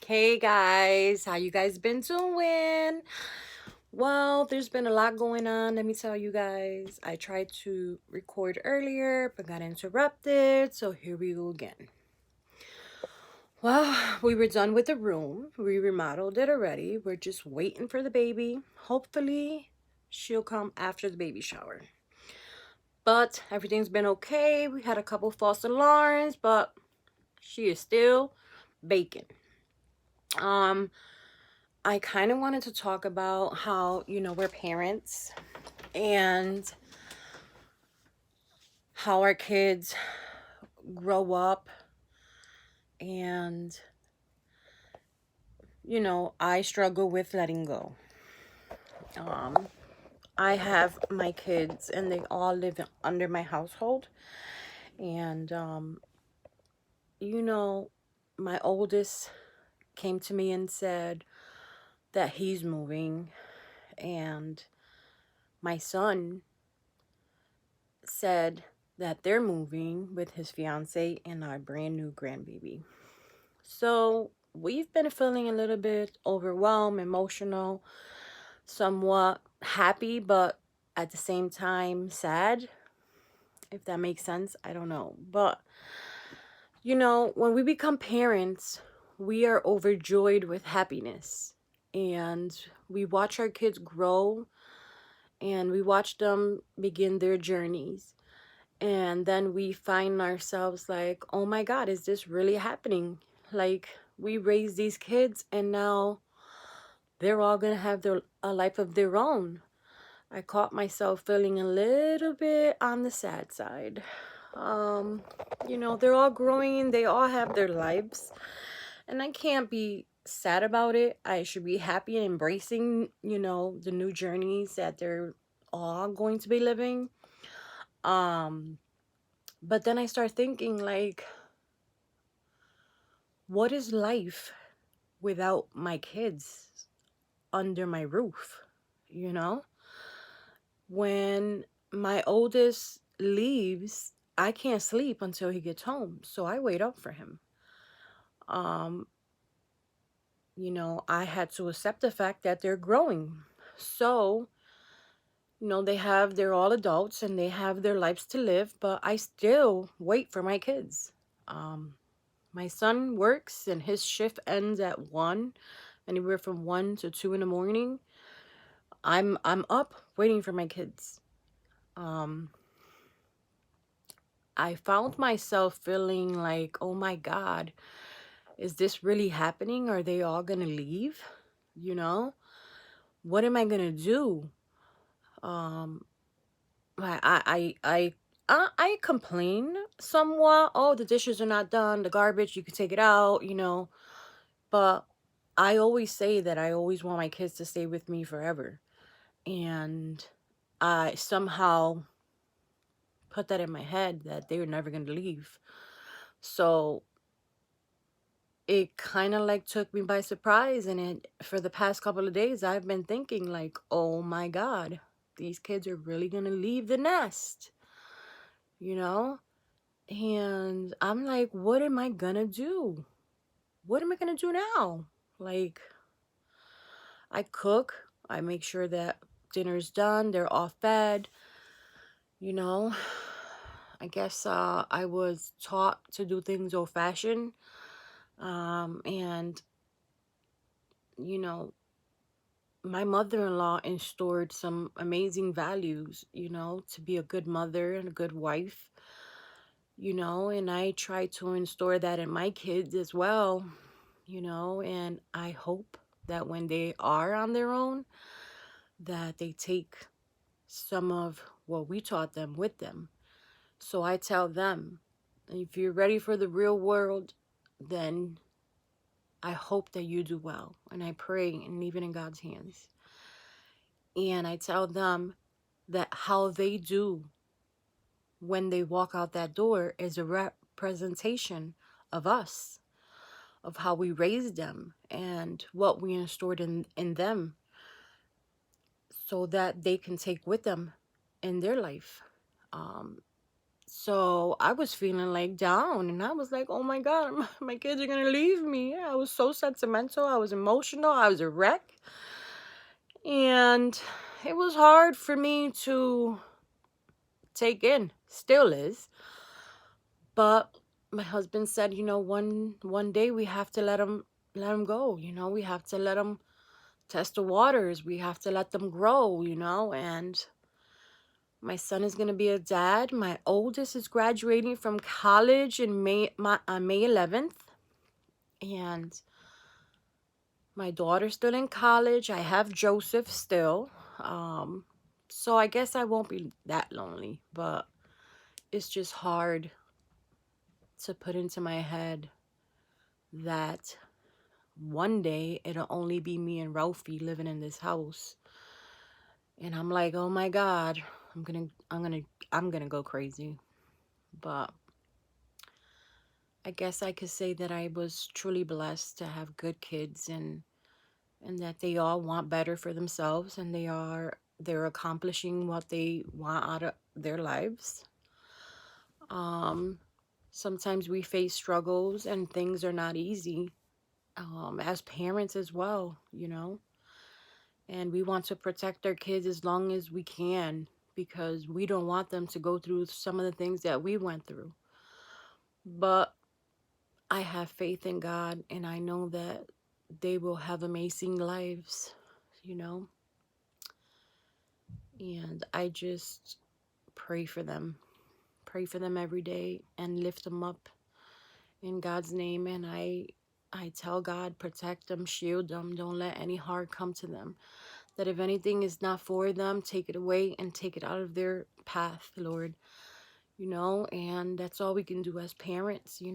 Hey guys, how you guys been doing? Well, there's been a lot going on. Let me tell you guys. I tried to record earlier, but got interrupted. So here we go again. Well, we were done with the room. We remodeled it already. We're just waiting for the baby. Hopefully, she'll come after the baby shower. But everything's been okay. We had a couple false alarms, but she is still baking. I kind of wanted to talk about how, we're parents and how our kids grow up. And, I struggle with letting go. Um, I have my kids and they all live under my household. And, you know, my oldest came to me and said that he's moving. And my son said that they're moving with his fiance and our brand new grandbaby. So we've been feeling a little bit overwhelmed, emotional, somewhat happy, but at the same time sad, if that makes sense. I don't know. But, when we become parents, we are overjoyed with happiness. And we watch our kids grow and we watch them begin their journeys. And then we find ourselves like, oh my God, is this really happening? Like, we raise these kids and now they're all going to have a life of their own. I caught myself feeling a little bit on the sad side. They're all growing, they all have their lives, and I can't be sad about it. I should be happy and embracing, the new journeys that they're all going to be living. But then I start thinking, like, what is life without my kids under my roof? You know? When my oldest leaves, I can't sleep until he gets home. So I wait up for him. Um, I had to accept the fact that they're growing. So, they're all adults and they have their lives to live, but I still wait for my kids. Um, My son works and his shift ends at 1, anywhere from 1 to 2 in the morning. I'm up waiting for my kids. Um I found myself feeling like, "Oh my God, is this really happening? Are they all going to leave? You know? What am I going to do?" Um I complain somewhat. Oh, the dishes are not done, the garbage, you can take it out. But I always say that I always want my kids to stay with me forever. And I somehow put that in my head that they were never going to leave. So it kind of like took me by surprise. And for the past couple of days, I've been thinking, like, oh my God, these kids are really going to leave the nest, you know? And I'm like, what am I going to do? What am I going to do now? Like, I cook, I make sure that dinner's done, they're all fed, you know. I guess I was taught to do things old fashioned. And, you know, my mother in law instaured some amazing values, to be a good mother and a good wife, and I try to install that in my kids as well, and I hope that when they are on their own, that they take some of what we taught them with them. So I tell them, if you're ready for the real world, then I hope that you do well. And I pray and leave it in God's hands. And I tell them that how they do when they walk out that door is a representation of us, of how we raised them and what we installed in them, so that they can take with them in their life. Um, So I was feeling like down, and I was like, oh my God, my kids are gonna leave me. I was so sentimental, I was emotional, I was a wreck. And it was hard for me to take in, still is. But my husband said, one day we have to let him go. We have to let him test the waters. We have to let them grow. And my son is going to be a dad. My oldest is graduating from college in May 11th. And my daughter's still in college. I have Joseph still. So I guess I won't be that lonely, but it's just hard to put into my head that one day it'll only be me and Ralphie living in this house. And I'm like, oh my God, I'm gonna go crazy. But I guess I could say that I was truly blessed to have good kids, and that they all want better for themselves, and they're accomplishing what they want out of their lives. Sometimes we face struggles and things are not easy, as parents as well, and we want to protect our kids as long as we can, because we don't want them to go through some of the things that we went through. But I have faith in God, and I know that they will have amazing lives, and I just pray for them. Pray for them every day and lift them up in God's name. And I tell God, protect them, shield them, don't let any harm come to them. That if anything is not for them, take it away and take it out of their path, Lord. And that's all we can do as parents. We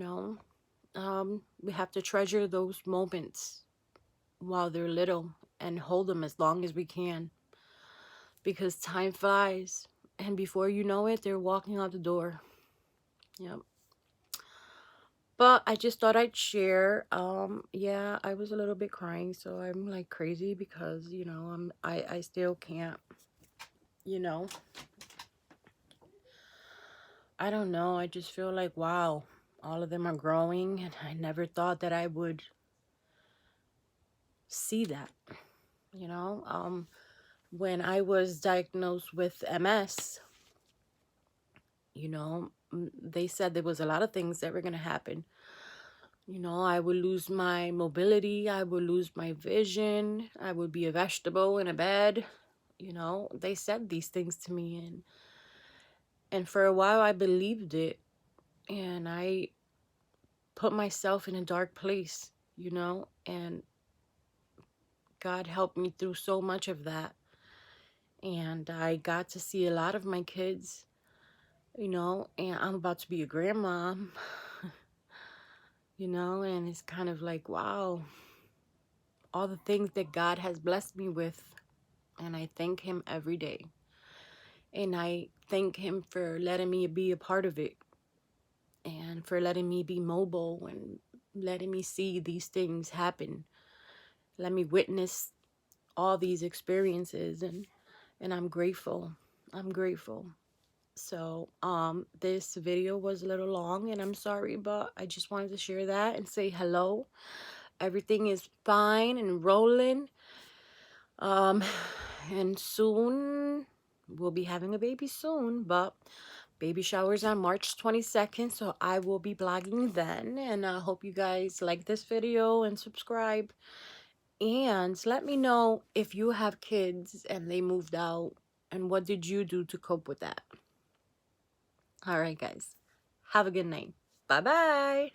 have to treasure those moments while they're little and hold them as long as we can, because time flies, and before you know it, they're walking out the door. Yep. But I just thought I'd share. Yeah, I was a little bit crying, so I'm like crazy because, I still can't, you know. I don't know. I just feel like, wow, all of them are growing, and I never thought that I would see that, you know. When I was diagnosed with MS, they said there was a lot of things that were going to happen. I would lose my mobility, I would lose my vision, I would be a vegetable in a bed. They said these things to me, and for a while I believed it, and I put myself in a dark place, and God helped me through so much of that. And I got to see a lot of my kids, and I'm about to be a grandma, and it's kind of like, wow, all the things that God has blessed me with. And I thank him every day. And I thank him for letting me be a part of it, and for letting me be mobile, and letting me see these things happen. Let me witness all these experiences, and I'm grateful. I'm grateful. So, this video was a little long, and I'm sorry, but I just wanted to share that and say hello. Everything is fine and rolling. And soon we'll be having a baby soon, but baby showers on March 22nd, so I will be blogging then. And I hope you guys like this video and subscribe. And let me know if you have kids and they moved out, and what did you do to cope with that. All right, guys. Have a good night. Bye-bye.